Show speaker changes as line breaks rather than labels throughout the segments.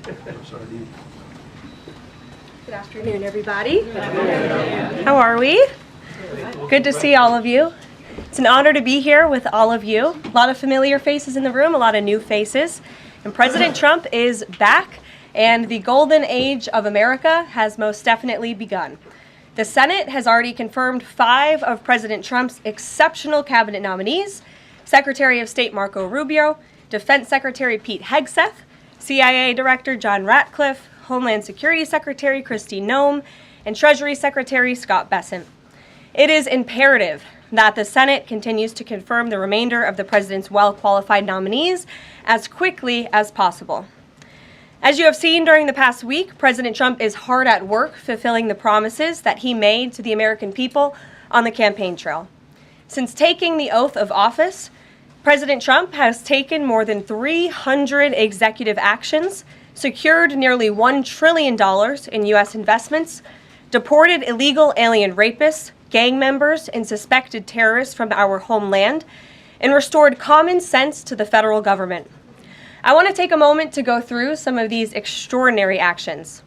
Good afternoon, everybody. How are we? Good to see all of you. It's an honor to be here with all of you. A lot of familiar faces in the room, a lot of new faces. And President Trump is back, and the golden age of America has most definitely begun. The Senate has already confirmed 5 of President Trump's exceptional cabinet nominees: Secretary of State Marco Rubio, Defense Secretary Pete Hegseth, CIA Director John Ratcliffe, Homeland Security Secretary Kristi Noem, and Treasury Secretary Scott Bessent. It is imperative that the Senate continues to confirm the remainder of the president's well-qualified nominees as quickly as possible. As you have seen during the past week, President Trump is hard at work fulfilling the promises that he made to the American people on the campaign trail. Since taking the oath of office, President Trump has taken more than 300 executive actions, secured nearly $1 trillion in U.S. investments, deported illegal alien rapists, gang members, and suspected terrorists from our homeland, and restored common sense to the federal government. I want to take a moment to go through some of these extraordinary actions.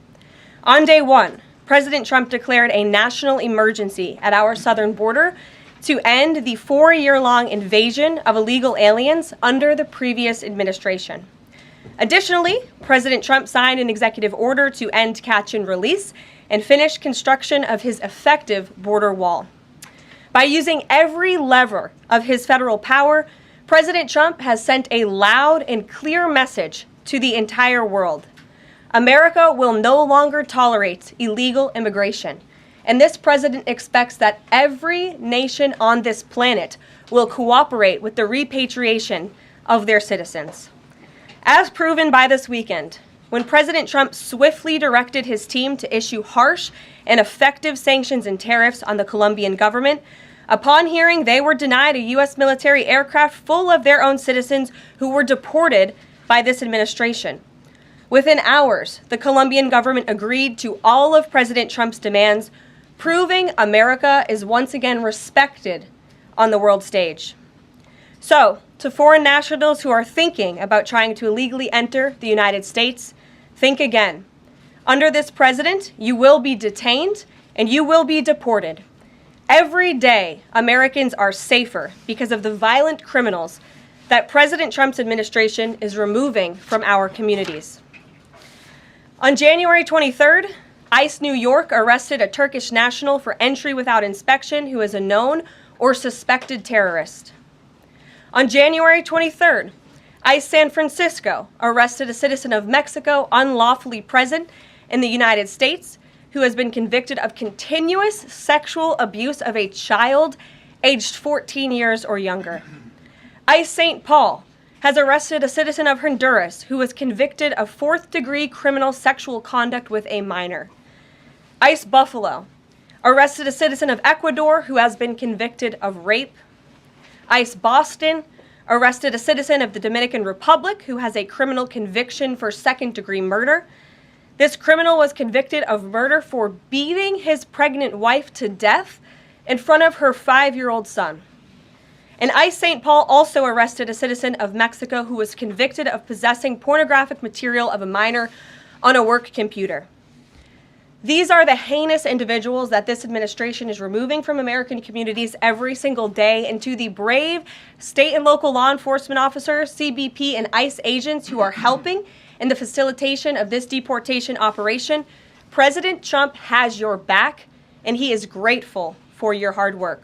On day 1, President Trump declared a national emergency at our southern border to end the 4-year-long invasion of illegal aliens under the previous administration. Additionally, President Trump signed an executive order to end catch and release and finish construction of his effective border wall. By using every lever of his federal power, President Trump has sent a loud and clear message to the entire world. America will no longer tolerate illegal immigration. And this president expects that every nation on this planet will cooperate with the repatriation of their citizens. As proven by this weekend, when President Trump swiftly directed his team to issue harsh and effective sanctions and tariffs on the Colombian government, upon hearing they were denied a U.S. military aircraft full of their own citizens who were deported by this administration. Within hours, the Colombian government agreed to all of President Trump's demands, proving America is once again respected on the world stage. So, to foreign nationals who are thinking about trying to illegally enter the United States, think again. Under this president, you will be detained and you will be deported. Every day, Americans are safer because of the violent criminals that President Trump's administration is removing from our communities. On January 23rd, ICE New York arrested a Turkish national for entry without inspection who is a known or suspected terrorist. On January 23rd, ICE San Francisco arrested a citizen of Mexico unlawfully present in the United States who has been convicted of continuous sexual abuse of a child aged 14 years or younger. ICE St. Paul has arrested a citizen of Honduras who was convicted of 4th-degree criminal sexual conduct with a minor. ICE Buffalo arrested a citizen of Ecuador who has been convicted of rape. ICE Boston arrested a citizen of the Dominican Republic who has a criminal conviction for 2nd-degree murder. This criminal was convicted of murder for beating his pregnant wife to death in front of her 5-year-old son. And ICE St. Paul also arrested a citizen of Mexico who was convicted of possessing pornographic material of a minor on a work computer. These are the heinous individuals that this administration is removing from American communities every single day, and to the brave state and local law enforcement officers, CBP, and ICE agents who are helping in the facilitation of this deportation operation, President Trump has your back, and he is grateful for your hard work.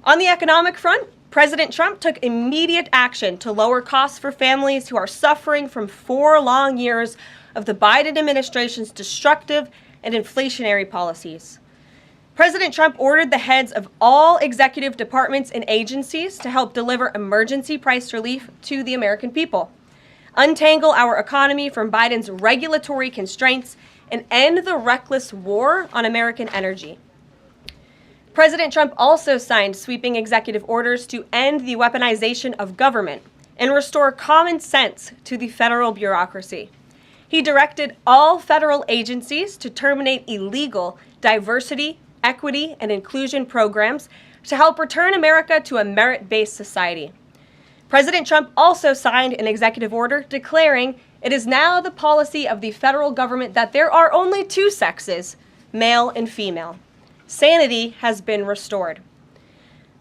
On the economic front, President Trump took immediate action to lower costs for families who are suffering from 4 long years of the Biden administration's destructive and inflationary policies. President Trump ordered the heads of all executive departments and agencies to help deliver emergency price relief to the American people, untangle our economy from Biden's regulatory constraints, and end the reckless war on American energy. President Trump also signed sweeping executive orders to end the weaponization of government and restore common sense to the federal bureaucracy. He directed all federal agencies to terminate illegal diversity, equity, and inclusion programs to help return America to a merit-based society. President Trump also signed an executive order declaring It is now the policy of the federal government that there are only two sexes, male and female. Sanity has been restored.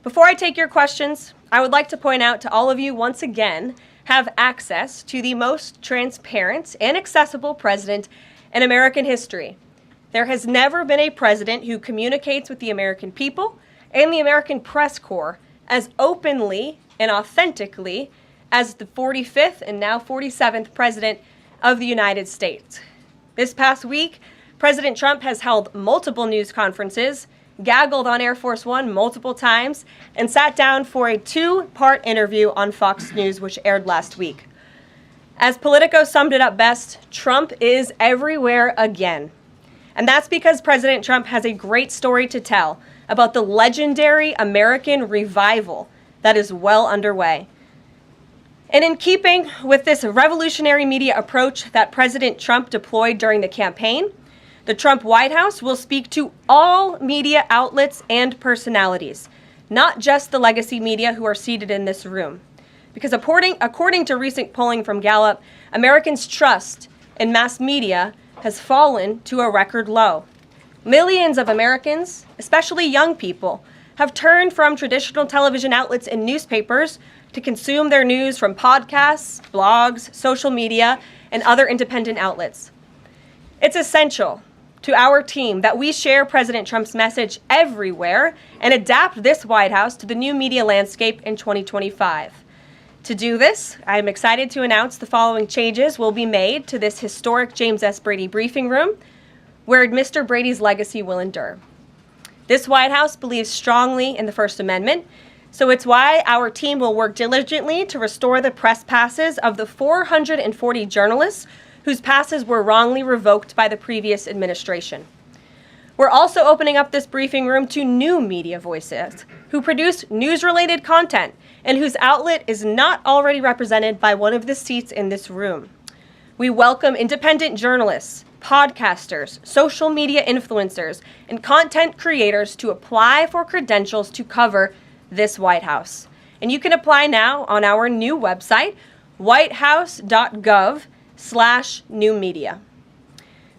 Before I take your questions, I would like to point out to all of you once again have access to the most transparent and accessible president in American history. There has never been a president who communicates with the American people and the American press corps as openly and authentically as the 45th and now 47th president of the United States. This past week, President Trump has held multiple news conferences, gaggled on Air Force One multiple times, and sat down for a two-part interview on Fox News, which aired last week. As Politico summed it up best, Trump is everywhere again. And that's because President Trump has a great story to tell about the legendary American revival that is well underway. And in keeping with this revolutionary media approach that President Trump deployed during the campaign, the Trump White House will speak to all media outlets and personalities, not just the legacy media who are seated in this room. Because according to recent polling from Gallup, Americans' trust in mass media has fallen to a record low. Millions of Americans, especially young people, have turned from traditional television outlets and newspapers to consume their news from podcasts, blogs, social media, and other independent outlets. It's essential to our team that we share President Trump's message everywhere and adapt this White House to the new media landscape in 2025. To do this, I am excited to announce the following changes will be made to this historic James S. Brady briefing room, where Mr. Brady's legacy will endure. This White House believes strongly in the First Amendment, so it's why our team will work diligently to restore the press passes of the 440 journalists whose passes were wrongly revoked by the previous administration. We're also opening up this briefing room to new media voices who produce news-related content and whose outlet is not already represented by one of the seats in this room. We welcome independent journalists, podcasters, social media influencers, and content creators to apply for credentials to cover this White House. And you can apply now on our new website, whitehouse.gov/new media.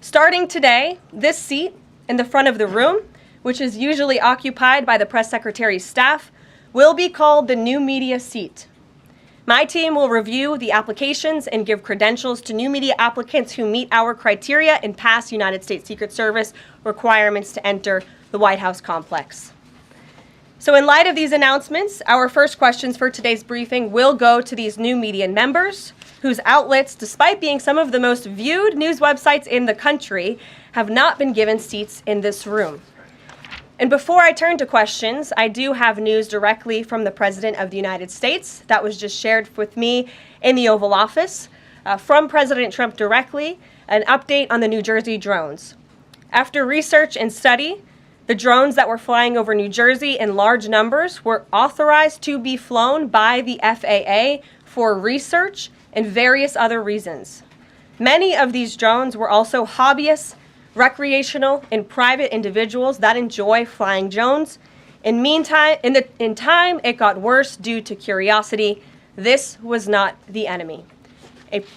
Starting today, this seat in the front of the room, which is usually occupied by the press secretary's staff, will be called the new media seat. My team will review the applications and give credentials to new media applicants who meet our criteria and pass United States Secret Service requirements to enter the White House complex. So in light of these announcements, our first questions for today's briefing will go to these new media members whose outlets, despite being some of the most viewed news websites in the country, have not been given seats in this room. And before I turn to questions, I do have news directly from the President of the United States that was just shared with me in the Oval Office from President Trump directly, an update on the New Jersey drones. After research and study, the drones that were flying over New Jersey in large numbers were authorized to be flown by the FAA for research and various other reasons. Many of these drones were also hobbyists, recreational, and private individuals that enjoy flying drones. In time, it got worse due to curiosity. This was not the enemy.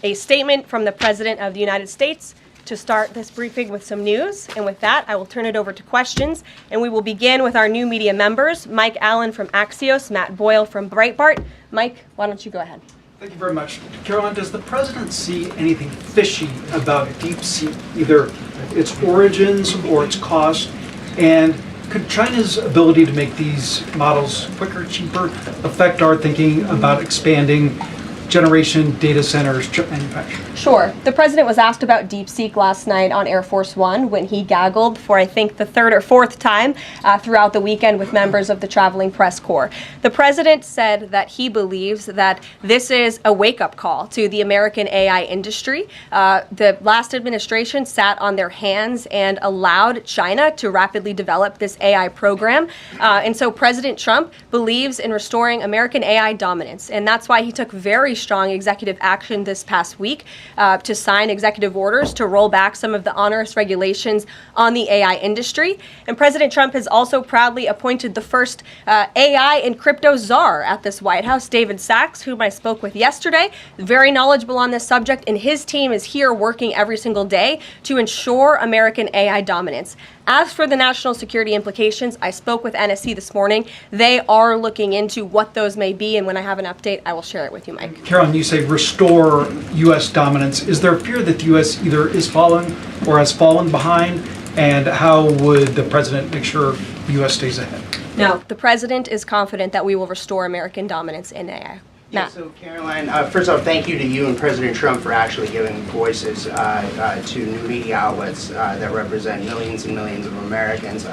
A statement from the President of the United States to start this briefing with some news. And with that, I will turn it over to questions. And we will begin with our new media members, Mike Allen from Axios, Matt Boyle from Breitbart. Mike, why don't you go ahead?
Thank you very much. Caroline, does the president see anything fishy about DeepSeek, either its origins or its cost? And could China's ability to make these models quicker, cheaper, affect our thinking about expanding generation data centers, chip manufacturing?
Sure. The president was asked about DeepSeek last night on Air Force One when he gaggled for, I think, the third or fourth time throughout the weekend with members of the traveling press corps. The president said that he believes that this is a wake-up call to the American AI industry. The last administration sat on their hands and allowed China to rapidly develop this AI program. And so President Trump believes in restoring American AI dominance. And that's why he took very strong executive action this past week to sign executive orders to roll back some of the onerous regulations on the AI industry. And President Trump has also proudly appointed the first AI and crypto czar at this White House, David Sachs, whom I spoke with yesterday, very knowledgeable on this subject, and his team is here working every single day to ensure American AI dominance. As for the national security implications, I spoke with NSC this morning. They are looking into what those may be, and when I have an update, I will share it with you, Mike.
Carolyn, you say restore U.S. dominance. Is there a fear that the U.S. either is falling or has fallen behind? And how would the president make sure the U.S. stays ahead?
No, the president is confident that we will restore American dominance in AI.
Yeah, so Caroline, first off, thank you to you and President Trump for actually giving voices to new media outlets that represent millions and millions of Americans.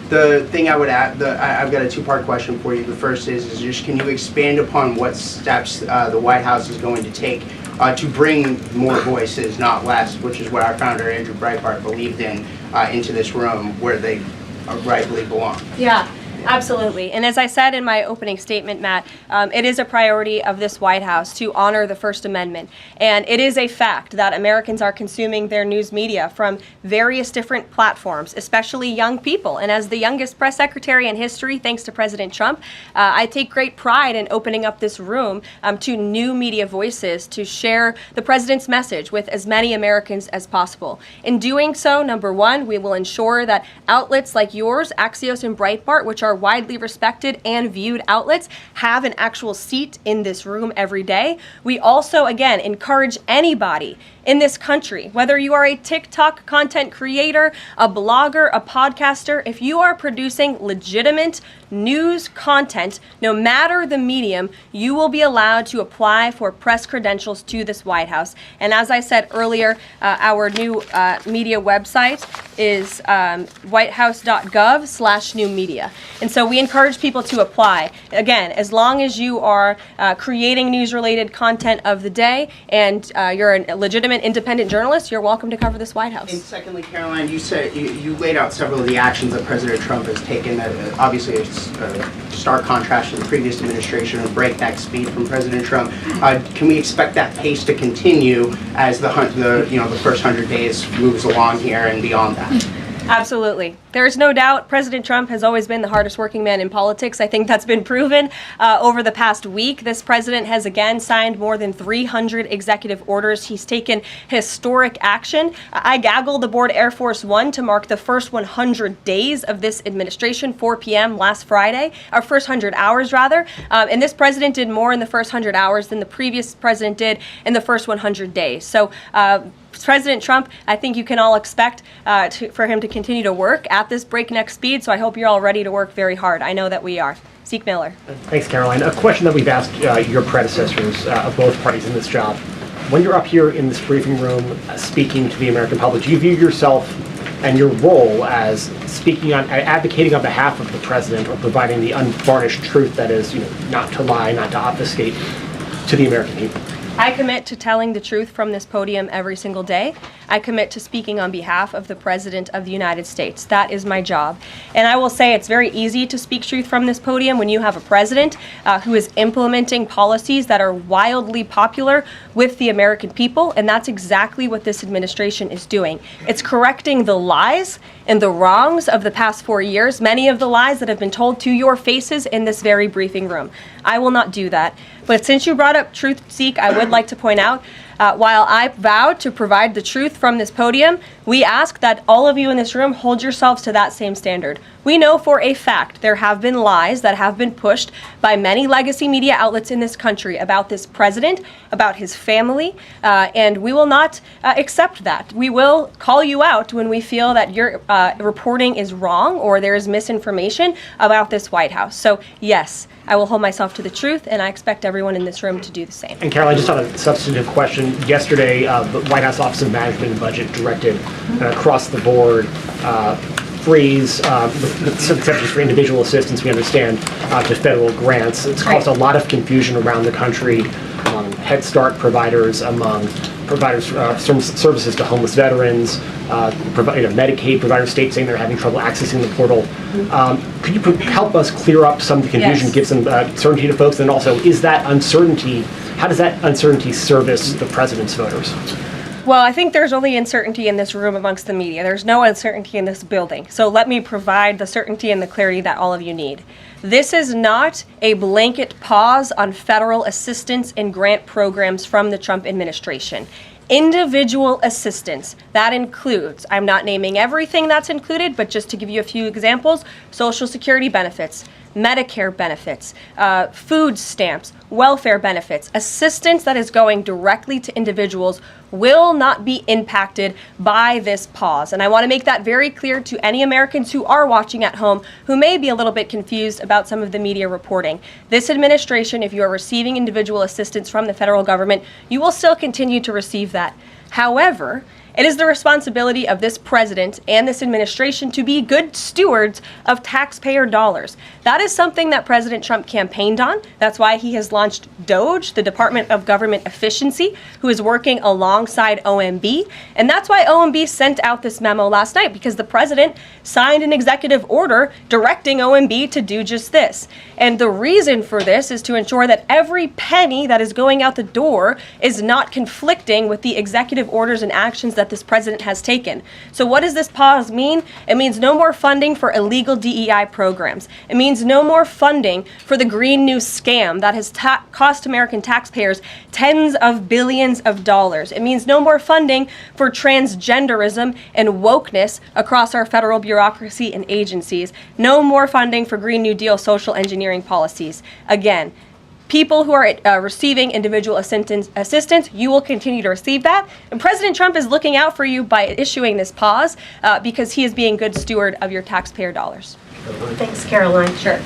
The thing I would add, I've got a two-part question for you. The first is just can you expand upon what steps the White House is going to take to bring more voices, not less, which is what our founder, Andrew Breitbart, believed in, into this room where they rightfully belong?
Yeah. Absolutely. And as I said in my opening statement, Matt, it is a priority of this White House to honor the First Amendment. And it is a fact that Americans are consuming their news media from various different platforms, especially young people. And as the youngest press secretary in history, thanks to President Trump, I take great pride in opening up this room to new media voices to share the president's message with as many Americans as possible. In doing so, number one, we will ensure that outlets like yours, Axios and Breitbart, which are widely respected and viewed outlets, have an actual seat in this room every day. We also, again, encourage anybody in this country, whether you are a TikTok content creator, a blogger, a podcaster, if you are producing legitimate news content, no matter the medium, you will be allowed to apply for press credentials to this White House. And as I said earlier, our new media website is whitehouse.gov/new media. And so we encourage people to apply. Again, as long as you are creating news-related content of the day and you're a legitimate independent journalist, you're welcome to cover this White House.
And secondly, Caroline, you said you laid out several of the actions that President Trump has taken. That obviously it's a stark contrast to the previous administration of breakneck speed from President Trump. Can we expect that pace to continue as the first 100 days moves along here and beyond that?
Absolutely. There's no doubt President Trump has always been the hardest working man in politics. I think that's been proven over the past week. This president has again signed more than 300 executive orders. He's taken historic action. I gaggled aboard Air Force One to mark the first 100 days of this administration, 4 p.m. last Friday, or first 100 hours rather. And this president did more in the first 100 hours than the previous president did in the first 100 days. So President Trump, I think you can all expect for him to continue to work at this breakneck speed, so I hope you're all ready to work very hard. I know that we are. Zeke Miller.
Thanks, Caroline. A question that we've asked your predecessors of both parties in this job. When you're up here in this briefing room speaking to the American public, do you view yourself and your role as advocating on behalf of the president or providing the unvarnished truth that is, not to lie, not to obfuscate to the American people?
I commit to telling the truth from this podium every single day. I commit to speaking on behalf of the President of the United States. That is my job. And I will say it's very easy to speak truth from this podium when you have a president who is implementing policies that are wildly popular with the American people, and that's exactly what this administration is doing. It's correcting the lies and the wrongs of the past 4 years, many of the lies that have been told to your faces in this very briefing room. I will not do that. But since you brought up truth, Zeke, I would like to point out, while I vowed to provide the truth from this podium, we ask that all of you in this room hold yourselves to that same standard. We know for a fact there have been lies that have been pushed by many legacy media outlets in this country about this president, about his family, and we will not accept that. We will call you out when we feel that your reporting is wrong or there is misinformation about this White House. So yes, I will hold myself to the truth, and I expect everyone in this room to do the same.
And Caroline, just on a substantive question, yesterday the White House Office of Management and Budget directed across the board freeze, with some exceptions for individual assistance, we understand, to federal grants. It's caused a lot of confusion around the country among Head Start providers, among providers services to homeless veterans, Medicaid providers, states saying they're having trouble accessing the portal. Could you help us clear up some of the confusion, give some certainty to folks? And also, is that uncertainty how does that uncertainty service the president's voters?
Well, I think there's only uncertainty in this room amongst the media. There's no uncertainty in this building. So let me provide the certainty and the clarity that all of you need. This is not a blanket pause on federal assistance and grant programs from the Trump administration. Individual assistance, that includes, I'm not naming everything that's included, but just to give you a few examples, Social Security benefits, Medicare benefits, food stamps, welfare benefits, assistance that is going directly to individuals will not be impacted by this pause. And I want to make that very clear to any Americans who are watching at home who may be a little bit confused about some of the media reporting. This administration, if you are receiving individual assistance from the federal government, you will still continue to receive that. However, it is the responsibility of this president and this administration to be good stewards of taxpayer dollars. That is something that President Trump campaigned on. That's why he has launched DOGE, the Department of Government Efficiency, who is working alongside OMB. And that's why OMB sent out this memo last night, because the president signed an executive order directing OMB to do just this. And the reason for this is to ensure that every penny that is going out the door is not conflicting with the executive orders and actions that this president has taken. So what does this pause mean? It means no more funding for illegal DEI programs. It means no more funding for the Green New scam that has cost American taxpayers tens of billions of dollars. It means no more funding for transgenderism and wokeness across our federal bureaucracy and agencies. No more funding for Green New Deal social engineering policies. Again, people who are receiving individual assistance, you will continue to receive that. And President Trump is looking out for you by issuing this pause because he is being good steward of your taxpayer dollars.
Thanks, Caroline.
Sure.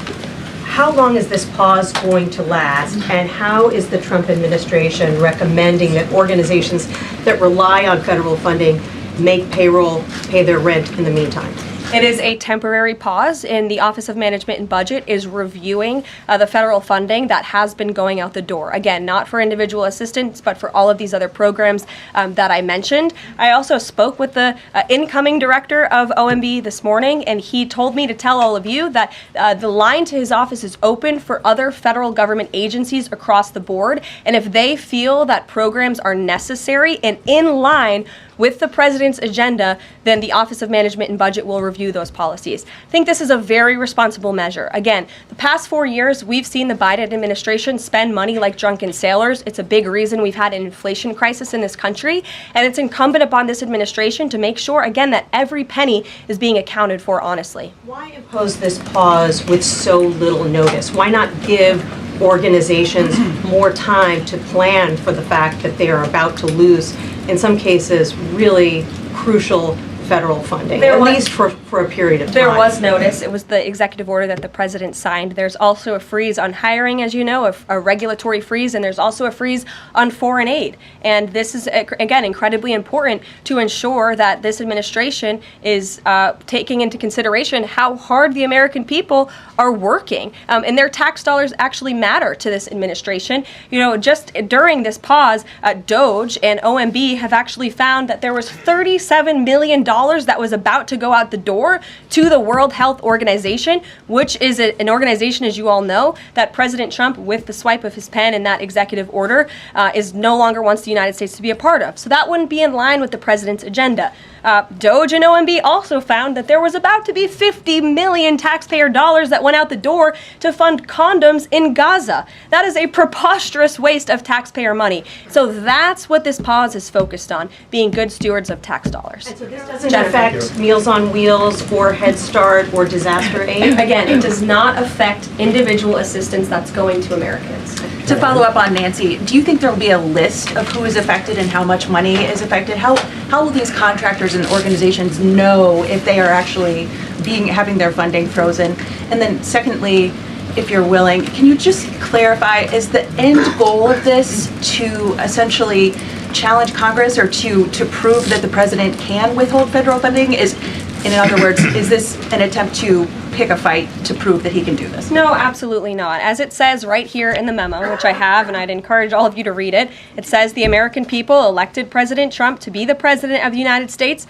How long is this pause going to last, and how is the Trump administration recommending that organizations that rely on federal funding make payroll, pay their rent in the meantime?
It is a temporary pause, and the Office of Management and Budget is reviewing the federal funding that has been going out the door. Again, not for individual assistance, but for all of these other programs that I mentioned. I also spoke with the incoming director of OMB this morning, and he told me to tell all of you that the line to his office is open for other federal government agencies across the board, and if they feel that programs are necessary and in line with the president's agenda, then the Office of Management and Budget will review those policies. I think this is a very responsible measure. Again, the past 4 years, we've seen the Biden administration spend money like drunken sailors. It's a big reason we've had an inflation crisis in this country, and it's incumbent upon this administration to make sure, again, that every penny is being accounted for honestly.
Why impose this pause with so little notice? Why not give organizations more time to plan for the fact that they are about to lose, in some cases, really crucial federal funding, at least for a period of time?
There was notice. It was the executive order that the president signed. There's also a freeze on hiring, as you know, a regulatory freeze, and there's also a freeze on foreign aid. And this is, again, incredibly important to ensure that this administration is taking into consideration how hard the American people are working. And their tax dollars actually matter to this administration. You know, just during this pause, DOGE and OMB have actually found that there was $37 million that was about to go out the door to the World Health Organization, which is an organization, as you all know, that President Trump, with the swipe of his pen in that executive order, is no longer wants the United States to be a part of. So that wouldn't be in line with the president's agenda. DOGE and OMB also found that there was about to be 50 million taxpayer dollars that went out the door to fund condoms in Gaza. That is a preposterous waste of taxpayer money. So that's what this pause is focused on, being good stewards of tax dollars.
And so this doesn't affect Meals on Wheels or Head Start or disaster aid?
Again, it does not affect individual assistance that's going to Americans.
To follow up on Nancy, do you think there will be a list of who is affected and how much money is affected? How will these contractors and organizations know if they are actually having their funding frozen? And then secondly, if you're willing, can you just clarify, is the end goal of this to essentially challenge Congress or to prove that the president can withhold federal funding? In other words, is this an attempt to pick a fight to prove that he can do this?
No, absolutely not. As it says right here in the memo, which I have, and I'd encourage all of you to read it, it says the American people elected President Trump to be the president of the United States.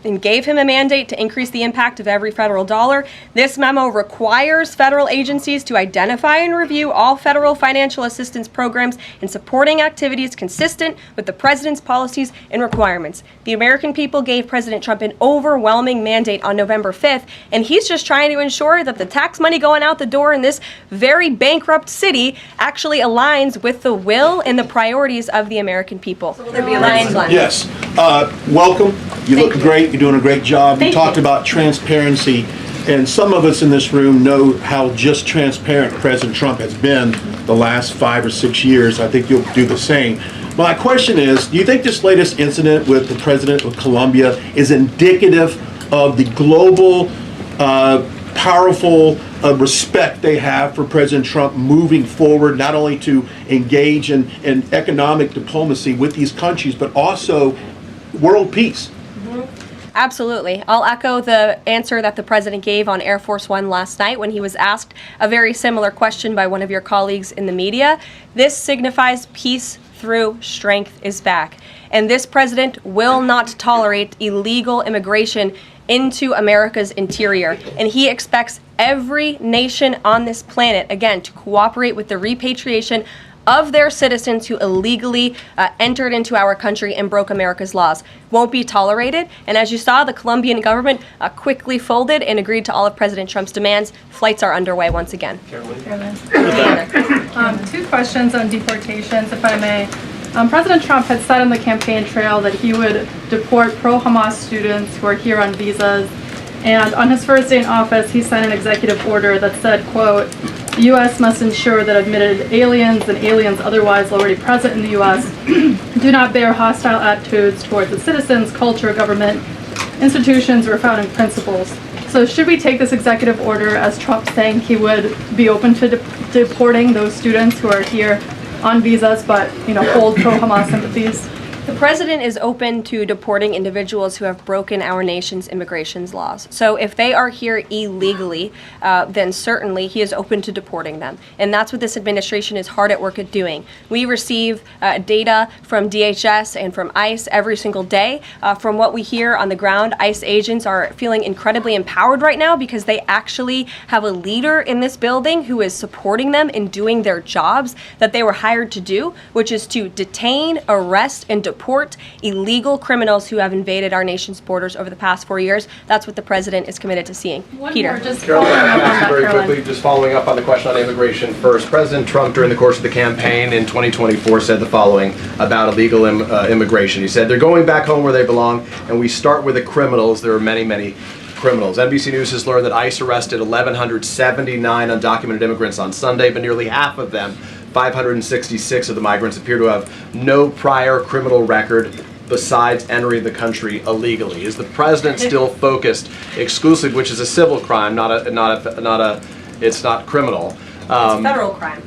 and gave him a mandate to increase the impact of every federal dollar. This memo requires federal agencies to identify and review all federal financial assistance programs and supporting activities consistent with the president's policies and requirements. The American people gave President Trump an overwhelming mandate on November 5th, and he's just trying to ensure that the tax money going out the door in this very bankrupt city actually aligns with the will and the priorities of the American people.
Will there be a line?
Yes. Welcome. You look great. You're doing a great job. You talked about transparency, and some of us in this room know how just transparent President Trump has been the last 5 or 6 years. I think you'll do the same. My question is, do you think this latest incident with the president of Colombia is indicative of the global, powerful respect they have for President Trump moving forward, not only to engage in economic diplomacy with these countries, but also world peace?
Absolutely. I'll echo the answer that the president gave on Air Force One last night when he was asked a very similar question by one of your colleagues in the media. This signifies peace through strength is back. And this president will not tolerate illegal immigration into America's interior. And he expects every nation on this planet, again, to cooperate with the repatriation of their citizens who illegally entered into our country and broke America's laws. Won't be tolerated. And as you saw, the Colombian government quickly folded and agreed to all of President Trump's demands. Flights are underway once again.
Carolyn. Two questions on deportations, if I may. President Trump had said on the campaign trail that he would deport pro-Hamas students who are here on visas. And on his first day in office, he signed an executive order that said, quote, "The U.S. must ensure that admitted aliens and aliens otherwise already present in the U.S. do not bear hostile attitudes towards the citizens, culture, government, institutions, or founding principles." So should we take this executive order as Trump saying he would be open to deporting those students who are here on visas but, hold pro-Hamas sympathies?
The president is open to deporting individuals who have broken our nation's immigration laws. So if they are here illegally, then certainly he is open to deporting them. And that's what this administration is hard at work at doing. We receive data from DHS and from ICE every single day. From what we hear on the ground, ICE agents are feeling incredibly empowered right now because they actually have a leader in this building who is supporting them in doing their jobs that they were hired to do, which is to detain, arrest, and deport illegal criminals who have invaded our nation's borders over the past 4 years. That's what the president is committed to seeing. Peter.
Carolyn, very quickly, just following up on the question on immigration first. President Trump, during the course of the campaign in 2024, said the following about illegal immigration. He said, "They're going back home where they belong, and we start with the criminals. There are many, many criminals." NBC News has learned that ICE arrested 1,179 undocumented immigrants on Sunday, but nearly half of them, 566 of the migrants, appear to have no prior criminal record besides entering the country illegally. Is the president still focused exclusively, which is a civil crime, it's not criminal?
It's a federal crime.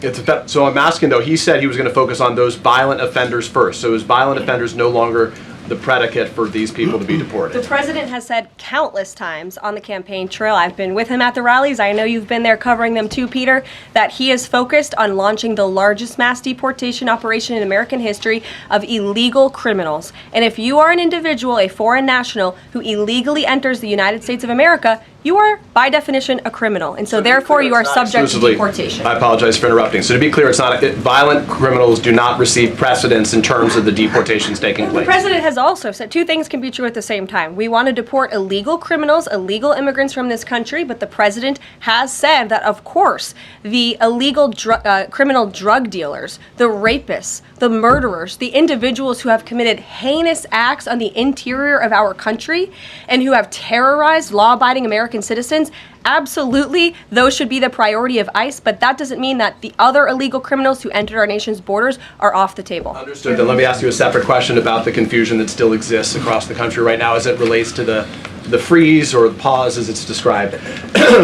So I'm asking though, he said he was going to focus on those violent offenders first. So is violent offenders no longer the predicate for these people to be deported?
The president has said countless times on the campaign trail, I've been with him at the rallies, I know you've been there covering them too, Peter, that he is focused on launching the largest mass deportation operation in American history of illegal criminals. And if you are an individual, a foreign national, who illegally enters the United States of America, you are, by definition, a criminal. And so therefore, you are subject to deportation.
I apologize for interrupting. So to be clear, violent criminals do not receive precedence in terms of the deportations taking place.
The president has also said two things can be true at the same time. We want to deport illegal criminals, illegal immigrants from this country, but the president has said that, of course, the illegal criminal drug dealers, the rapists, the murderers, the individuals who have committed heinous acts on the interior of our country and who have terrorized law-abiding American citizens, absolutely, those should be the priority of ICE, but that doesn't mean that the other illegal criminals who entered our nation's borders are off the table.
Understood. Then let me ask you a separate question about the confusion that still exists across the country right now as it relates to the freeze or the pause as it's described.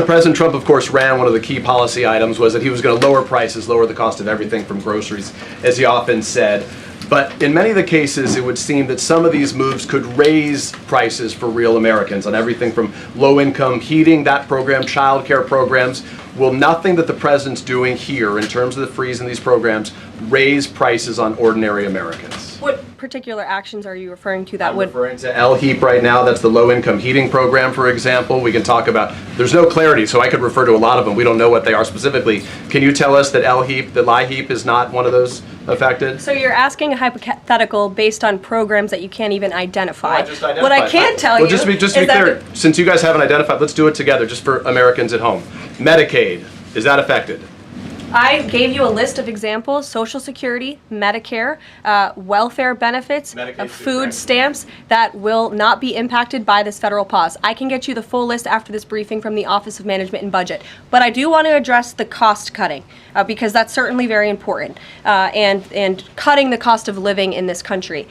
President Trump, of course, ran one of the key policy items was that he was going to lower prices, lower the cost of everything from groceries, as he often said. But in many of the cases, it would seem that some of these moves could raise prices for real Americans on everything from low-income heating, that program, child care programs. Will nothing that the president's doing here in terms of the freeze in these programs raise prices on ordinary Americans?
What particular actions are you referring to that
I'm
would?
referring to LHEAP right now. That's the low-income heating program, for example. We can talk about, there's no clarity, so I could refer to a lot of them. We don't know what they are specifically. Can you tell us that LHEAP, the LIHEAP, is not one of those affected?
So you're asking a hypothetical based on programs that you can't even identify.
I just identified.
What I can tell
Well,
you
just to be
is
clear,
that
since you guys haven't identified, let's do it together, just for Americans at home. Medicaid, is that affected?
I gave you a list of examples: Social Security, Medicare, welfare benefits,
Medicaid,
food
right.
stamps that will not be impacted by this federal pause. I can get you the full list after this briefing from the Office of Management and Budget. But I do want to address the cost cutting because that's certainly very important and cutting the cost of living in this country.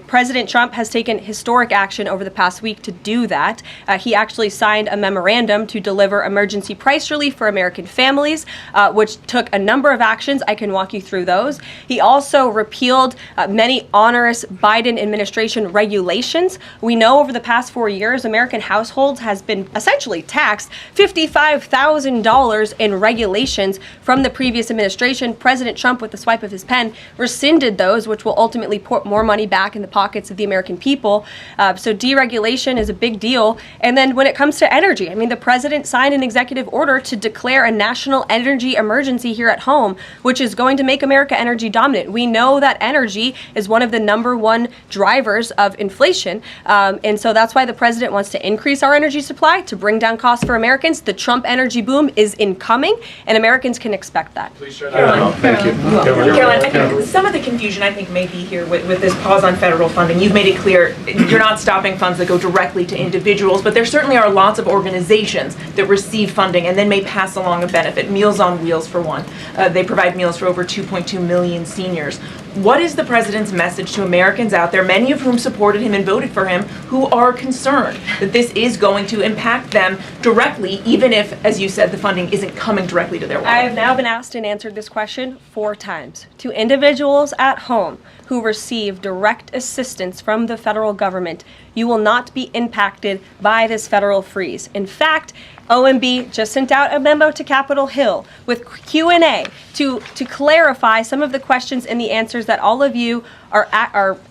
President Trump has taken historic action over the past week to do that. He actually signed a memorandum to deliver emergency price relief for American families, which took a number of actions. I can walk you through those. He also repealed many onerous Biden administration regulations. We know over the past 4 years, American households has been essentially taxed $55,000 in regulations from the previous administration. President Trump, with the swipe of his pen, rescinded those, which will ultimately put more money back in the pockets of the American people. So deregulation is a big deal. And then when it comes to energy, I mean, the president signed an executive order to declare a national energy emergency here at home, which is going to make America energy dominant. We know that energy is one of the #1 drivers of inflation. And so that's why the president wants to increase our energy supply to bring down costs for Americans. The Trump energy boom is incoming, and Americans can expect that.
Please share that out. Thank you.
Caroline, I think some of the confusion I think may be here with this pause on federal funding. You've made it clear you're not stopping funds that go directly to individuals, but there certainly are lots of organizations that receive funding and then may pass along a benefit. Meals on Wheels, for one. They provide meals for over 2.2 million seniors. What is the president's message to Americans out there, many of whom supported him and voted for him, who are concerned that this is going to impact them directly, even if, as you said, the funding isn't coming directly to their wallet?
I have now been asked and answered this question 4 times. To individuals at home who receive direct assistance from the federal government, you will not be impacted by this federal freeze. In fact, OMB just sent out a memo to Capitol Hill with Q&A to clarify some of the questions and the answers that all of you are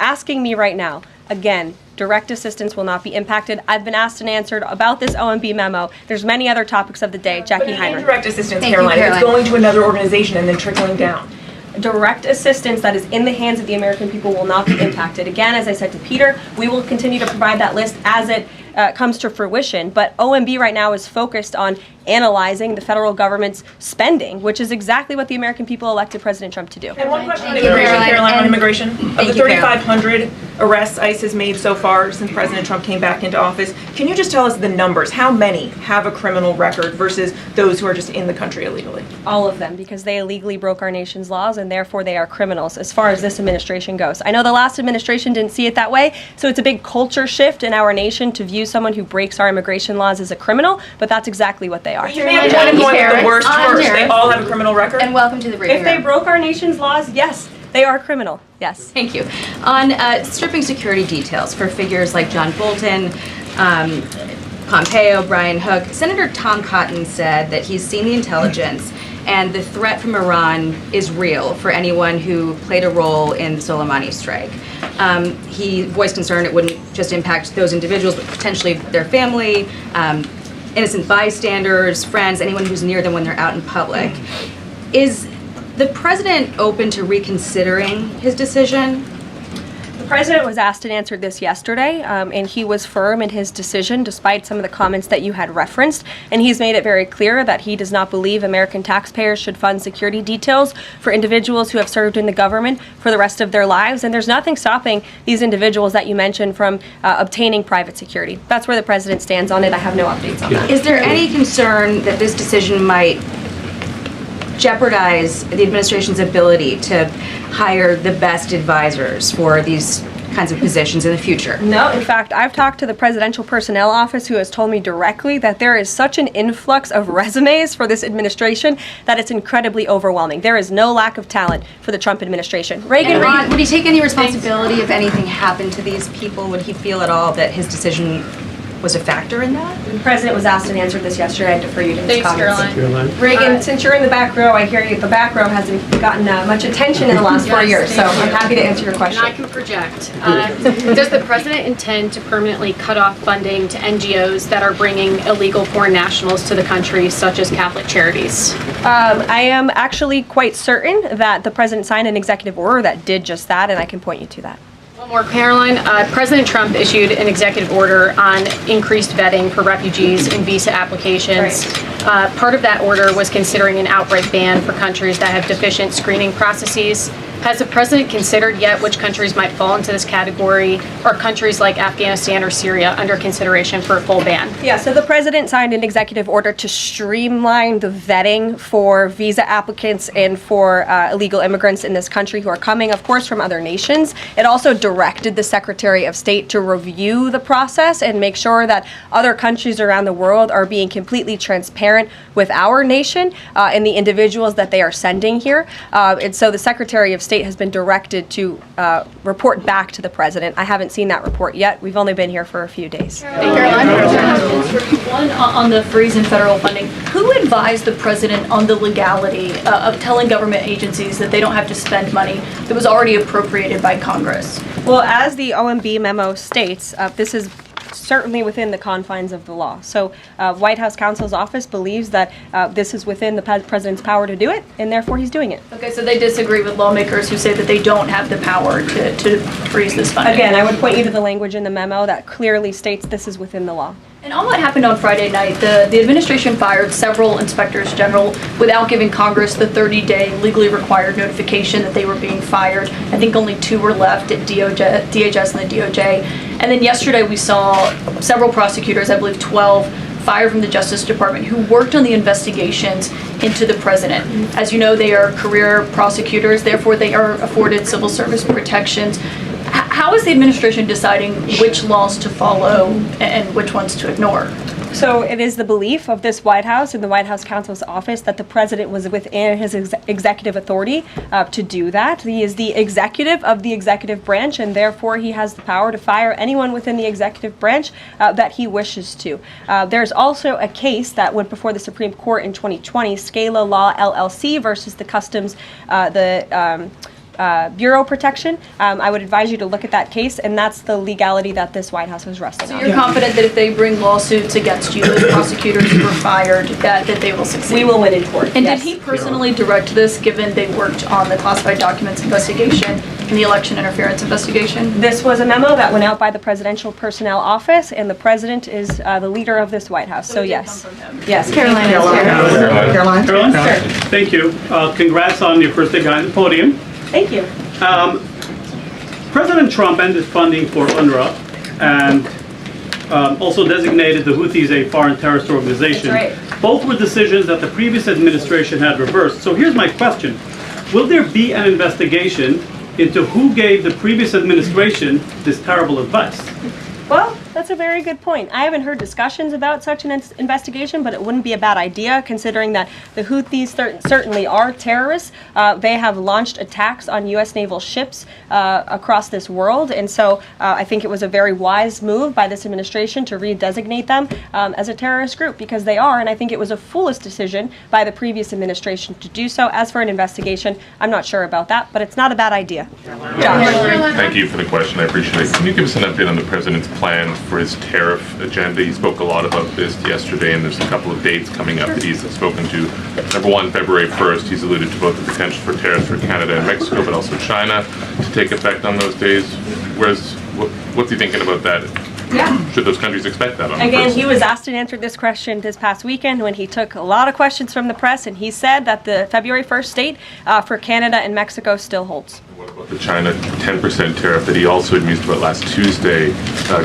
asking me right now. Again, direct assistance will not be impacted. I've been asked and answered about this OMB memo. There's many other topics of the day. Jackie Heinrich.
Indirect assistance, Caroline, it's going to another organization and then trickling down.
Direct assistance that is in the hands of the American people will not be impacted. Again, as I said to Peter, we will continue to provide that list as it comes to fruition. But OMB right now is focused on analyzing the federal government's spending, which is exactly what the American people elected President Trump to do.
And one question on immigration, Caroline, on immigration. Of the 3,500 arrests ICE has made so far since President Trump came back into office, can you just tell us the numbers? How many have a criminal record versus those who are just in the country illegally?
All of them, because they illegally broke our nation's laws and therefore they are criminals as far as this administration goes. I know the last administration didn't see it that way, so it's a big culture shift in our nation to view someone who breaks our immigration laws as a criminal, but that's exactly what they are.
You made a point of going with the worst first. They all have a criminal record?
And welcome to the briefing
If they
room.
broke our nation's laws, yes, they are criminal. Yes.
Thank you. On stripping security details for figures like John Bolton, Pompeo, Brian Hook, Senator Tom Cotton said that he's seen the intelligence and the threat from Iran is real for anyone who played a role in the Soleimani strike. He voiced concern it wouldn't just impact those individuals, but potentially their family, innocent bystanders, friends, anyone who's near them when they're out in public. Is the president open to reconsidering his decision?
The president was asked and answered this yesterday, and he was firm in his decision despite some of the comments that you had referenced. And he's made it very clear that he does not believe American taxpayers should fund security details for individuals who have served in the government for the rest of their lives. And there's nothing stopping these individuals that you mentioned from obtaining private security. That's where the president stands on it. I have no updates on that.
Is there any concern that this decision might jeopardize the administration's ability to hire the best advisors for these kinds of positions in the future?
No, in fact, I've talked to the Presidential Personnel Office, who has told me directly that there is such an influx of resumes for this administration that it's incredibly overwhelming. There is no lack of talent for the Trump administration.
And Ron, would he take any responsibility if anything happened to these people? Would he feel at all that his decision was a factor in that?
The president was asked and answered this yesterday. I defer you to his
Thanks,
comments.
Caroline.
Reagan, since you're in the back row, I hear you, the back row hasn't gotten much attention in the last 4 years, so I'm happy to answer your question.
And I can project. Does the president intend to permanently cut off funding to NGOs that are bringing illegal foreign nationals to the country, such as Catholic charities?
I am actually quite certain that the president signed an executive order that did just that, and I can point you to that.
One more, Caroline. President Trump issued an executive order on increased vetting for refugees in visa applications. Part of that order was considering an outright ban for countries that have deficient screening processes. Has the president considered yet which countries might fall into this category? Are countries like Afghanistan or Syria under consideration for a full ban?
Yeah, so the president signed an executive order to streamline the vetting for visa applicants and for illegal immigrants in this country who are coming, of course, from other nations. It also directed the Secretary of State to review the process and make sure that other countries around the world are being completely transparent with our nation and the individuals that they are sending here. And so the Secretary of State has been directed to report back to the president. I haven't seen that report yet. We've only been here for a few days.
One on the freeze in federal funding. Who advised the president on the legality of telling government agencies that they don't have to spend money that was already appropriated by Congress?
Well, as the OMB memo states, this is certainly within the confines of the law. So White House counsel's office believes that this is within the president's power to do it, and therefore he's doing it.
Okay, so they disagree with lawmakers who say that they don't have the power to freeze this funding.
Again, I would point you to the language in the memo that clearly states this is within the law.
And on what happened on Friday night, the administration fired several inspectors general without giving Congress the 30-day legally required notification that they were being fired. I think only 2 were left at DHS and the DOJ. And then yesterday we saw several prosecutors, I believe 12, fired from the Justice Department who worked on the investigations into the president. As you know, they are career prosecutors, therefore they are afforded civil service protections. How is the administration deciding which laws to follow and which ones to ignore?
So it is the belief of this White House and the White House counsel's office that the president was within his executive authority to do that. He is the executive of the executive branch, and therefore he has the power to fire anyone within the executive branch that he wishes to. There's also a case that went before the Supreme Court in 2020, Scala Law LLC versus the Customs, Bureau Protection. I would advise you to look at that case, and that's the legality that this White House was resting on.
So you're confident that if they bring lawsuits against you, the prosecutors who were fired, that they will succeed?
We will win in court.
And
yes.
Did he personally direct this, given they worked on the classified documents investigation and the election interference investigation?
This was a memo that went out by the Presidential Personnel Office, and the president is the leader of this White House. So yes. Yes.
Caroline.
Caroline?
Sure.
Thank you. Congrats on your first day behind the podium.
Thank you.
President Trump ended funding for UNRWA and also designated the Houthis a foreign terrorist organization.
That's right.
Both were decisions that the previous administration had reversed. So here's my question. Will there be an investigation into who gave the previous administration this terrible advice?
Well, that's a very good point. I haven't heard discussions about such an investigation, but it wouldn't be a bad idea considering that the Houthis certainly are terrorists. They have launched attacks on U.S. naval ships across this world, and so I think it was a very wise move by this administration to redesignate them as a terrorist group, because they are, and I think it was a foolish decision by the previous administration to do so. As for an investigation, I'm not sure about that, but it's not a bad idea. Josh.
Thank you for the question. I appreciate it. Can you give us an update on the president's plans for his tariff agenda? He spoke a lot about this yesterday, and there's a couple of dates coming up that he's spoken to. Number one, February 1st, he's alluded to both the potential for tariffs for Canada and Mexico, but also China to take effect on those days. What's he thinking about that?
Yeah.
Should those countries expect that on the
Again,
first?
he was asked and answered this question this past weekend when he took a lot of questions from the press, and he said that the February 1st date for Canada and Mexico still holds.
What about the China 10% tariff that he also had mused about last Tuesday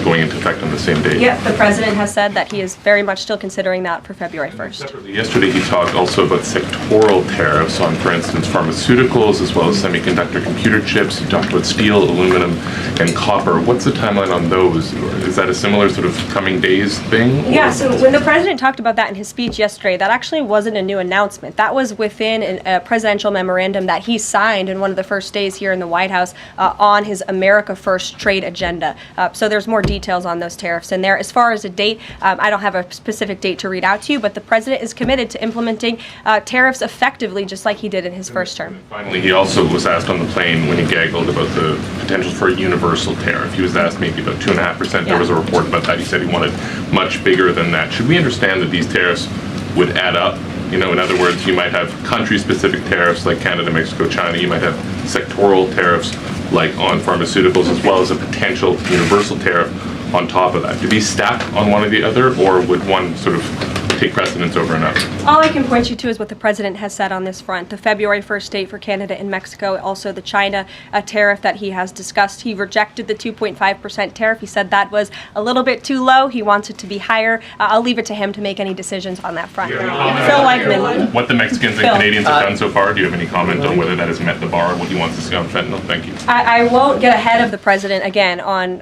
going into effect on the same day?
Yep, the president has said that he is very much still considering that for February 1st.
Separately, yesterday he talked also about sectoral tariffs on, for instance, pharmaceuticals as well as semiconductor computer chips. He talked about steel, aluminum, and copper. What's the timeline on those? Is that a similar sort of coming days thing?
Yeah, so when the president talked about that in his speech yesterday, that actually wasn't a new announcement. That was within a presidential memorandum that he signed in one of the first days here in the White House on his America First trade agenda. So there's more details on those tariffs in there. As far as a date, I don't have a specific date to read out to you, but the president is committed to implementing tariffs effectively, just like he did in his first term.
Finally, he also was asked on the plane when he gaggled about the potential for a universal tariff. He was asked maybe about 2.5%. There was a report about that. He said he wanted much bigger than that. Should we understand that these tariffs would add up? You know, in other words, you might have country-specific tariffs like Canada, Mexico, China. You might have sectoral tariffs like on pharmaceuticals, as well as a potential universal tariff on top of that. Do these stack on one or the other, or would one sort of take precedence over another?
All I can point you to is what the president has said on this front. The February 1st date for Canada and Mexico, also the China tariff that he has discussed. He rejected the 2.5% tariff. He said that was a little bit too low. He wants it to be higher. I'll leave it to him to make any decisions on that front. Phil Wegman.
What the Mexicans and Canadians have done so far, do you have any comment on whether that has met the bar, what he wants to see on fentanyl? Thank you.
I won't get ahead of the president again on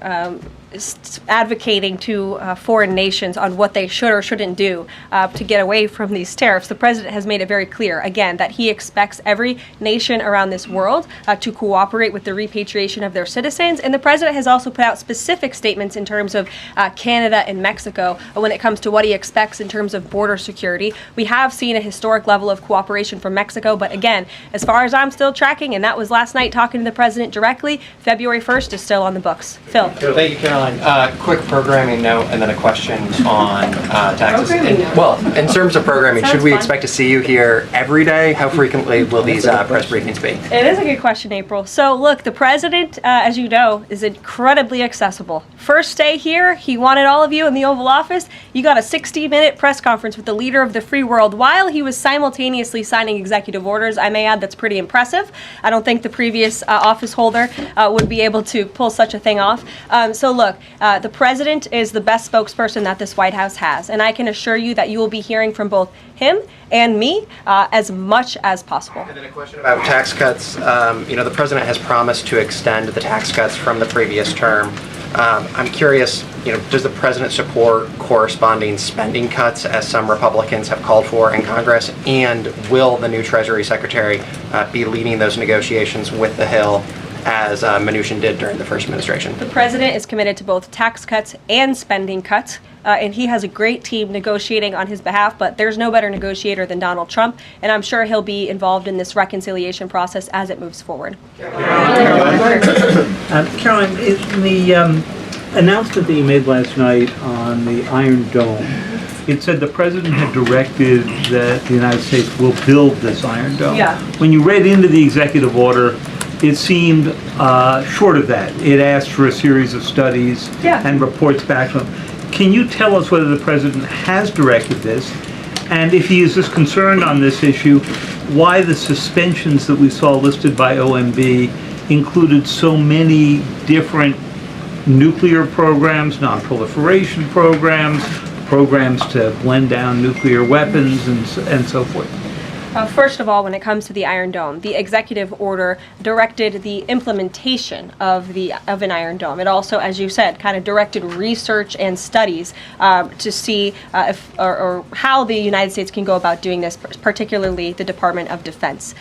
advocating to foreign nations on what they should or shouldn't do to get away from these tariffs. The president has made it very clear, again, that he expects every nation around this world to cooperate with the repatriation of their citizens. And the president has also put out specific statements in terms of Canada and Mexico when it comes to what he expects in terms of border security. We have seen a historic level of cooperation from Mexico, but again, as far as I'm still tracking, and that was last night talking to the president directly, February 1st is still on the books. Phil.
Thank you, Caroline. Quick programming note and then a question on taxes. In terms of programming, should we expect to see you here every day? How frequently will these press briefings be?
It is a good question, April. So look, the president, as you know, is incredibly accessible. First day here, he wanted all of you in the Oval Office. You got a 60-minute press conference with the leader of the free world while he was simultaneously signing executive orders. I may add that's pretty impressive. I don't think the previous office holder would be able to pull such a thing off. So look, the president is the best spokesperson that this White House has, and I can assure you that you will be hearing from both him and me as much as possible.
And then a question about tax cuts. The president has promised to extend the tax cuts from the previous term. I'm curious, does the president support corresponding spending cuts as some Republicans have called for in Congress? And will the new Treasury Secretary be leading those negotiations with the Hill as Mnuchin did during the first administration?
The president is committed to both tax cuts and spending cuts, and he has a great team negotiating on his behalf, but there's no better negotiator than Donald Trump, and I'm sure he'll be involved in this reconciliation process as it moves forward.
Caroline, in the announcement that you made last night on the Iron Dome, it said the president had directed that the United States will build this Iron Dome.
Yeah.
When you read into the executive order, it seemed short of that. It asked for a series of studies and reports back from him. Can you tell us whether the president has directed this? And if he is as concerned on this issue, why the suspensions that we saw listed by OMB included so many different nuclear programs, non-proliferation programs, programs to blend down nuclear weapons, and so forth?
First of all, when it comes to the Iron Dome, the executive order directed the implementation of an Iron Dome. It also, as you said, kind of directed research and studies to see if how the United States can go about doing this, particularly the Department of Defense.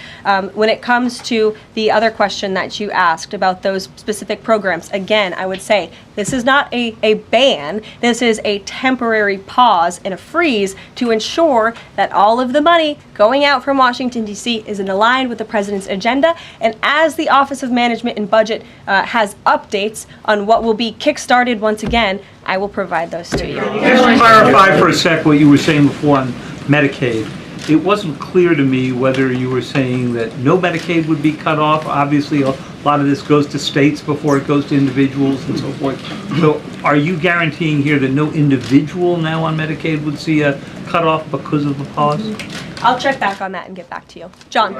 When it comes to the other question that you asked about those specific programs, again, I would say this is not a ban. This is a temporary pause and a freeze to ensure that all of the money going out from Washington, D.C. is aligned with the president's agenda. And as the Office of Management and Budget has updates on what will be kickstarted once again, I will provide those to you.
Just to clarify for a sec what you were saying before on Medicaid. It wasn't clear to me whether you were saying that no Medicaid would be cut off. Obviously, a lot of this goes to states before it goes to individuals and so forth. So are you guaranteeing here that no individual now on Medicaid would see a cutoff because of the pause?
I'll check back on that and get back to you. John.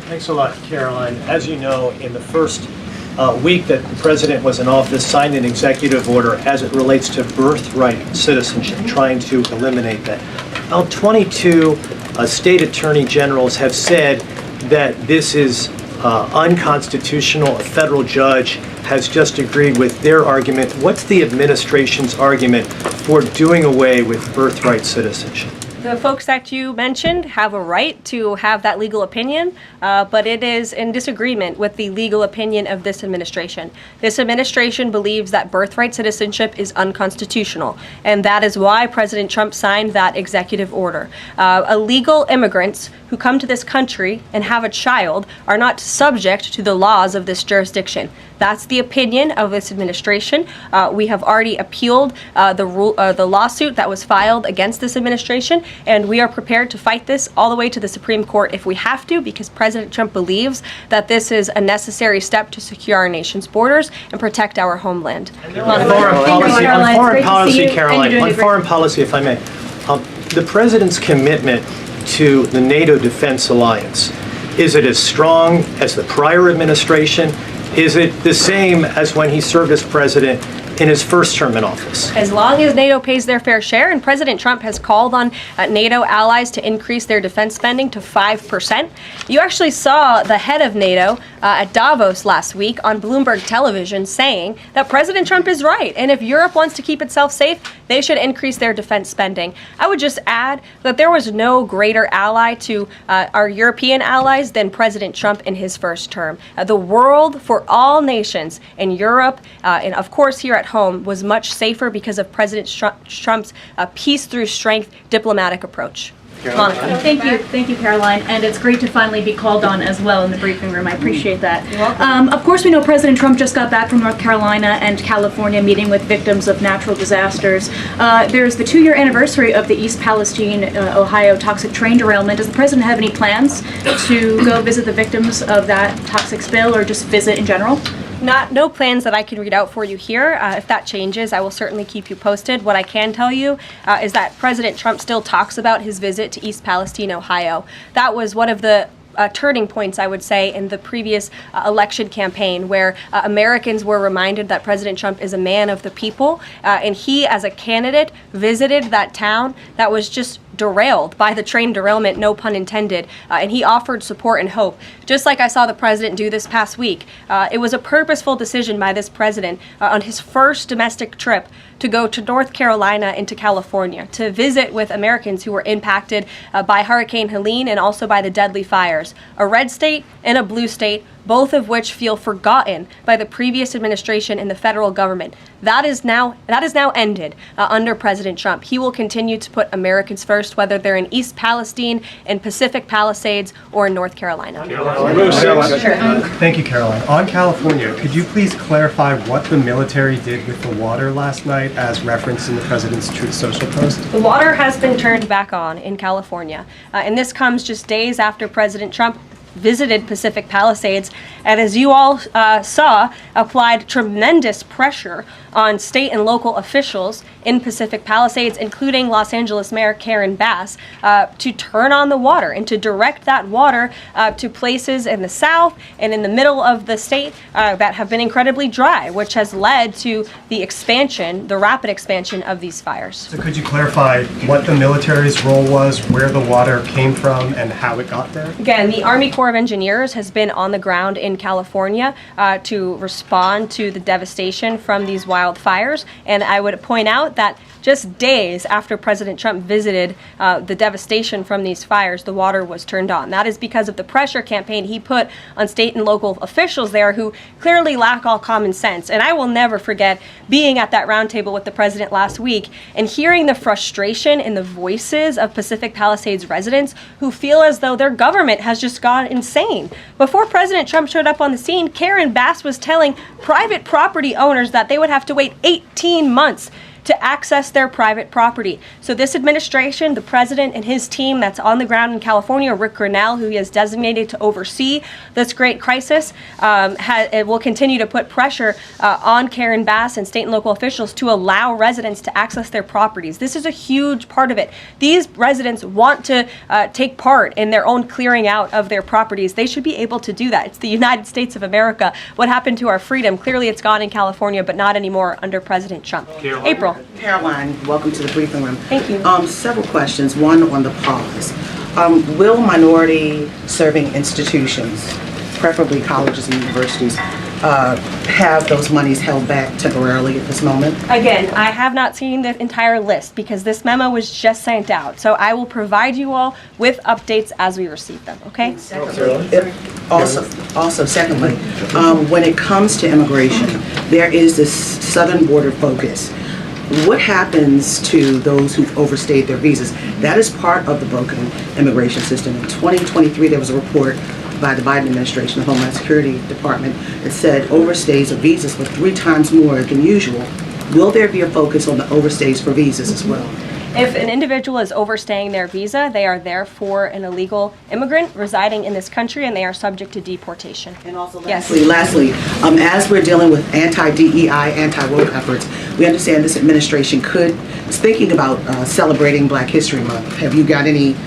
Thanks a lot, Caroline. As you know, in the first week that the president was in office, signed an executive order as it relates to birthright citizenship, trying to eliminate that. Now, 22 state attorney generals have said that this is unconstitutional. A federal judge has just agreed with their argument. What's the administration's argument for doing away with birthright citizenship?
The folks that you mentioned have a right to have that legal opinion, but it is in disagreement with the legal opinion of this administration. This administration believes that birthright citizenship is unconstitutional, and that is why President Trump signed that executive order. Illegal immigrants who come to this country and have a child are not subject to the laws of this jurisdiction. That's the opinion of this administration. We have already appealed the lawsuit that was filed against this administration, and we are prepared to fight this all the way to the Supreme Court if we have to, because President Trump believes that this is a necessary step to secure our nation's borders and protect our homeland.
On foreign policy, if I may, the president's commitment to the NATO Defense Alliance, is it as strong as the prior administration? Is it the same as when he served as president in his first term in office?
As long as NATO pays their fair share, and President Trump has called on NATO allies to increase their defense spending to 5%. You actually saw the head of NATO at Davos last week on Bloomberg television saying that President Trump is right, and if Europe wants to keep itself safe, they should increase their defense spending. I would just add that there was no greater ally to our European allies than President Trump in his first term. The world for all nations in Europe, and of course here at home, was much safer because of President Trump's peace through strength diplomatic approach.
Thank you, Caroline, and it's great to finally be called on as well in the briefing room. I appreciate that. Of course, we know President Trump just got back from North Carolina and California meeting with victims of natural disasters. There's the 2-year anniversary of the East Palestine, Ohio toxic train derailment. Does the president have any plans to go visit the victims of that toxic spill, or just visit in general?
No plans that I can read out for you here. If that changes, I will certainly keep you posted. What I can tell you is that President Trump still talks about his visit to East Palestine, Ohio. That was one of the turning points, I would say, in the previous election campaign, where Americans were reminded that President Trump is a man of the people, and he, as a candidate, visited that town that was just derailed by the train derailment, no pun intended, and he offered support and hope, just like I saw the president do this past week. It was a purposeful decision by this president on his first domestic trip to go to North Carolina and to California to visit with Americans who were impacted by Hurricane Helene and also by the deadly fires. A red state and a blue state, both of which feel forgotten by the previous administration and the federal government. That is now ended under President Trump. He will continue to put Americans first, whether they're in East Palestine, in Pacific Palisades, or in North Carolina.
Thank you, Caroline. On California, could you please clarify what the military did with the water last night as referenced in the president's Truth Social post?
The water has been turned back on in California, and this comes just days after President Trump visited Pacific Palisades, and as you all saw, applied tremendous pressure on state and local officials in Pacific Palisades, including Los Angeles Mayor Karen Bass, to turn on the water and to direct that water to places in the south and in the middle of the state that have been incredibly dry, which has led to the expansion, the rapid expansion of these fires.
So could you clarify what the military's role was, where the water came from, and how it got there?
Again, the Army Corps of Engineers has been on the ground in California to respond to the devastation from these wildfires, and I would point out that just days after President Trump visited the devastation from these fires, the water was turned on. That is because of the pressure campaign he put on state and local officials there who clearly lack all common sense. And I will never forget being at that roundtable with the president last week and hearing the frustration in the voices of Pacific Palisades residents who feel as though their government has just gone insane. Before President Trump showed up on the scene, Karen Bass was telling private property owners that they would have to wait 18 months to access their private property. So this administration, the president and his team that's on the ground in California, Rick Grinnell, who he has designated to oversee this great crisis, it will continue to put pressure on Karen Bass and state and local officials to allow residents to access their properties. This is a huge part of it. These residents want to take part in their own clearing out of their properties. They should be able to do that. It's the United States of America. What happened to our freedom? Clearly it's gone in California, but not anymore under President Trump. April.
Caroline, welcome to the briefing room.
Thank you.
Several questions. One on the pause. Will minority serving institutions, preferably colleges and universities, have those monies held back temporarily at this moment?
Again, I have not seen the entire list because this memo was just sent out. So I will provide you all with updates as we receive them, okay?
Also, secondly, when it comes to immigration, there is this southern border focus. What happens to those who've overstayed their visas? That is part of the broken immigration system. In 2023, there was a report by the Biden administration, the Homeland Security Department, that said overstays of visas were 3 times more than usual. Will there be a focus on the overstays for visas as well?
If an individual is overstaying their visa, they are therefore an illegal immigrant residing in this country and they are subject to deportation.
And also lastly, as we're dealing with anti-DEI, anti-woke efforts, we understand this administration is thinking about celebrating Black History Month. Have you got any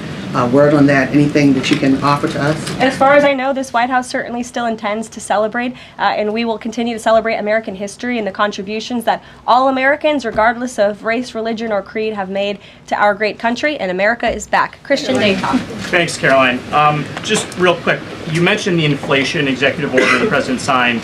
word on that? Anything that you can offer to us?
As far as I know, this White House certainly still intends to celebrate, and we will continue to celebrate American history and the contributions that all Americans, regardless of race, religion, or creed, have made to our great country, and America is back. Christian Daycock.
Thanks, Caroline. Just real quick, you mentioned the inflation executive order the president signed,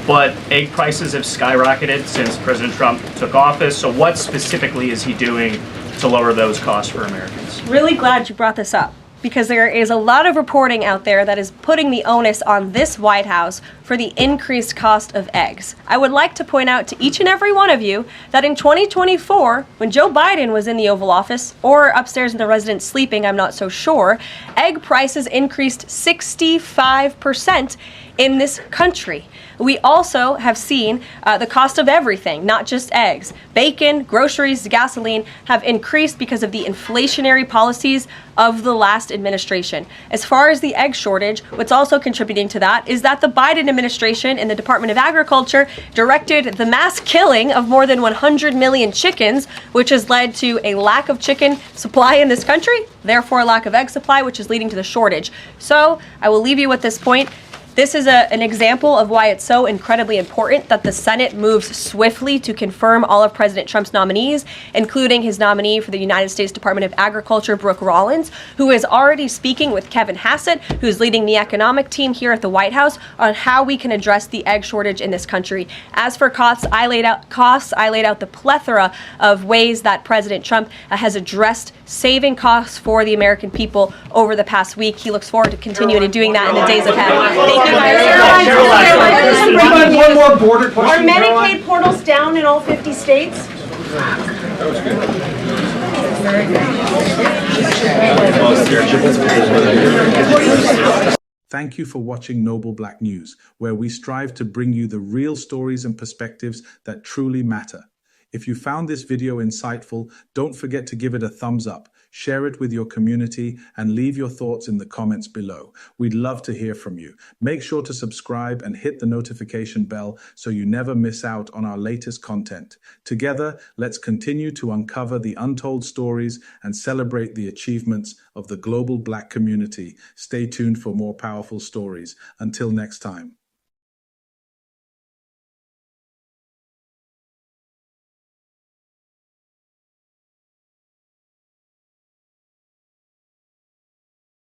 but egg prices have skyrocketed since President Trump took office. So what specifically is he doing to lower those costs for Americans?
Really glad you brought this up because there is a lot of reporting out there that is putting the onus on this White House for the increased cost of eggs. I would like to point out to each and every one of you that in 2024, when Joe Biden was in the Oval Office or upstairs in the residence sleeping, I'm not so sure, egg prices increased 65% in this country. We also have seen the cost of everything, not just eggs. Bacon, groceries, gasoline have increased because of the inflationary policies of the last administration. As far as the egg shortage, what's also contributing to that is that the Biden administration and the Department of Agriculture directed the mass killing of more than 100 million chickens, which has led to a lack of chicken supply in this country, therefore a lack of egg supply, which is leading to the shortage. So I will leave you with this point. This is an example of why it's so incredibly important that the Senate moves swiftly to confirm all of President Trump's nominees, including his nominee for the United States Department of Agriculture, Brooke Rollins, who is already speaking with Kevin Hassett, who's leading the economic team here at the White House, on how we can address the egg shortage in this country. As for costs, I laid out the plethora of ways that President Trump has addressed saving costs for the American people over the past week. He looks forward to continuing doing that in the days ahead. Thank you guys.
One more border question.
Are Medicaid portals down in all 50 states?
Thank you for watching Noble Black News, where we strive to bring you the real stories and perspectives that truly matter. If you found this video insightful, don't forget to give it a thumbs up, share it with your community, and leave your thoughts in the comments below. We'd love to hear from you. Make sure to subscribe and hit the notification bell so you never miss out on our latest content. Together, let's continue to uncover the untold stories and celebrate the achievements of the global Black community. Stay tuned for more powerful stories. Until next time.